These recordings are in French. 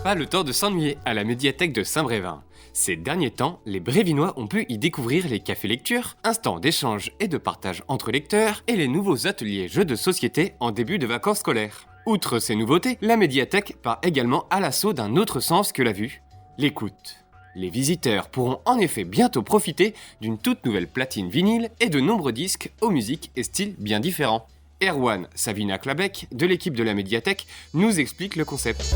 Pas le temps de s'ennuyer à la médiathèque de Saint-Brévin. Ces derniers temps, les Brévinois ont pu y découvrir les cafés lectures, instants d'échange et de partage entre lecteurs, et les nouveaux ateliers jeux de société en début de vacances scolaires. Outre ces nouveautés, la médiathèque part également à l'assaut d'un autre sens que la vue, l'écoute. Les visiteurs pourront en effet bientôt profiter d'une toute nouvelle platine vinyle et de nombreux disques aux musiques et styles bien différents. Erwan Savina-Klabec, de l'équipe de la médiathèque, nous explique le concept.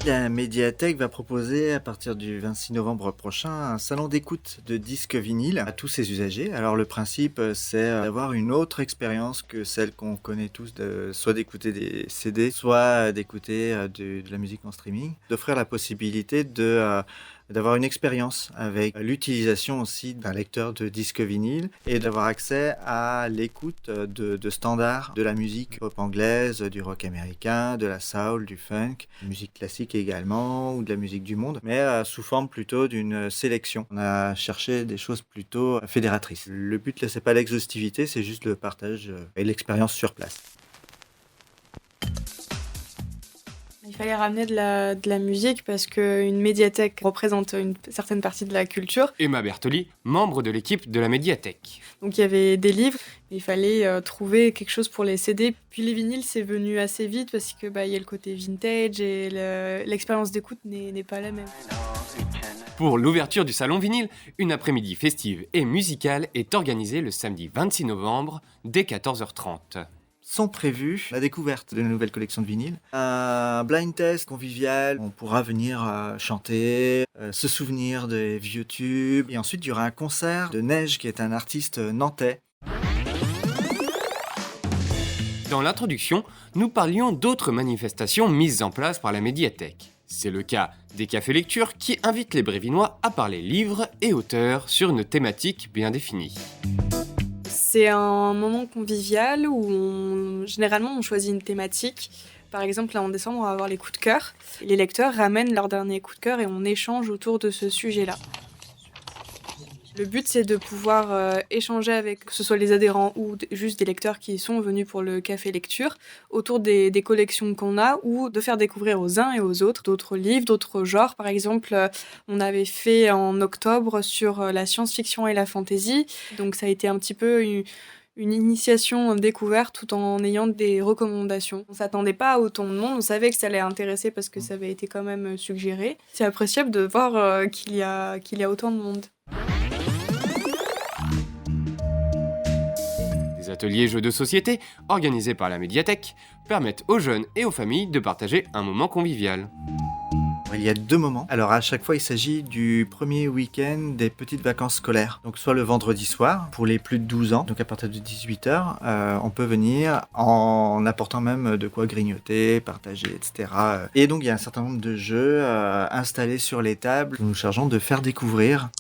La médiathèque va proposer à partir du 26 novembre prochain un salon d'écoute de disques vinyles à tous ses usagers. Alors le principe c'est d'avoir une autre expérience que celle qu'on connaît tous, soit d'écouter des CD, soit d'écouter de la musique en streaming, d'offrir la possibilité d'avoir une expérience avec l'utilisation aussi d'un lecteur de disques vinyles et d'avoir accès à l'écoute de standards de la musique pop anglaise, du rock américain, de la soul, du funk, musique classique également ou de la musique du monde, mais sous forme plutôt d'une sélection. On a cherché des choses plutôt fédératrices. Le but là, c'est pas l'exhaustivité, c'est juste le partage et l'expérience sur place. Il fallait ramener de la musique parce qu'une médiathèque représente une certaine partie de la culture. Emma Bertoli, membre de l'équipe de la médiathèque. Donc il y avait des livres, il fallait trouver quelque chose pour les CD. Puis les vinyles, c'est venu assez vite parce que y a le côté vintage et l'expérience d'écoute n'est pas la même. Pour l'ouverture du salon vinyle, une après-midi festive et musicale est organisée le samedi 26 novembre dès 14h30. Sont prévus la découverte de la nouvelle collection de vinyles, un blind test convivial, on pourra venir chanter, se souvenir des vieux tubes, et ensuite il y aura un concert de Neige qui est un artiste nantais. Dans l'introduction, nous parlions d'autres manifestations mises en place par la médiathèque. C'est le cas des cafés lectures qui invitent les Brévinois à parler livres et auteurs sur une thématique bien définie. C'est un moment convivial où généralement on choisit une thématique. Par exemple, là en décembre, on va avoir les coups de cœur. Les lecteurs ramènent leur dernier coup de cœur et on échange autour de ce sujet-là. Le but, c'est de pouvoir échanger avec, que ce soit les adhérents ou juste des lecteurs qui sont venus pour le café lecture, autour des collections qu'on a, ou de faire découvrir aux uns et aux autres d'autres livres, d'autres genres. Par exemple, on avait fait en octobre sur la science-fiction et la fantasy, donc ça a été un petit peu une initiation découverte tout en ayant des recommandations. On s'attendait pas à autant de monde, on savait que ça allait intéresser parce que ça avait été quand même suggéré. C'est appréciable de voir qu'il y a autant de monde. Les ateliers jeux de société, organisés par la médiathèque, permettent aux jeunes et aux familles de partager un moment convivial. Il y a 2 moments. Alors à chaque fois, il s'agit du premier week-end des petites vacances scolaires. Donc soit le vendredi soir, pour les plus de 12 ans, donc à partir de 18h, on peut venir en apportant même de quoi grignoter, partager, etc. Et donc il y a un certain nombre de jeux installés sur les tables que nous chargeons de faire découvrir.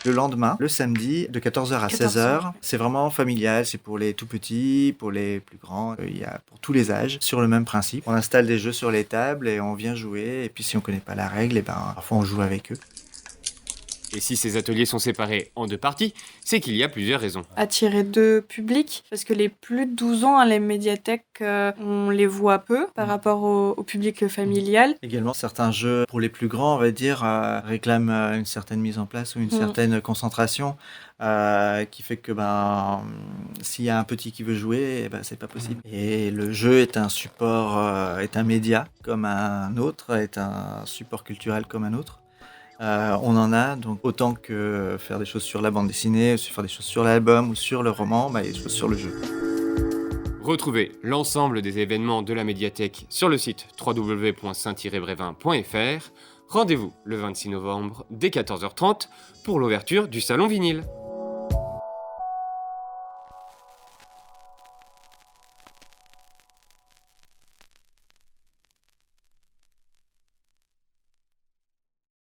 Le lendemain, le samedi, de 14h à 16h, c'est vraiment familial, c'est pour les tout petits, pour les plus grands, il y a pour tous les âges, sur le même principe. On installe des jeux sur les tables et on vient jouer, et puis si on connaît pas la règle, parfois on joue avec eux. Et si ces ateliers sont séparés en 2 parties, c'est qu'il y a plusieurs raisons. Attirer 2 publics, parce que les plus de 12 ans à la médiathèque, on les voit peu par rapport au public familial. Également, certains jeux pour les plus grands, on va dire, réclament une certaine mise en place ou une certaine concentration, qui fait que s'il y a un petit qui veut jouer, c'est pas possible. Et le jeu est un support, est un média comme un autre, est un support culturel comme un autre. On en a, donc autant que faire des choses sur la bande dessinée, faire des choses sur l'album ou sur le roman, il y a des choses sur le jeu. Retrouvez l'ensemble des événements de la médiathèque sur le site www.saint-brévin.fr. Rendez-vous le 26 novembre dès 14h30 pour l'ouverture du salon vinyle.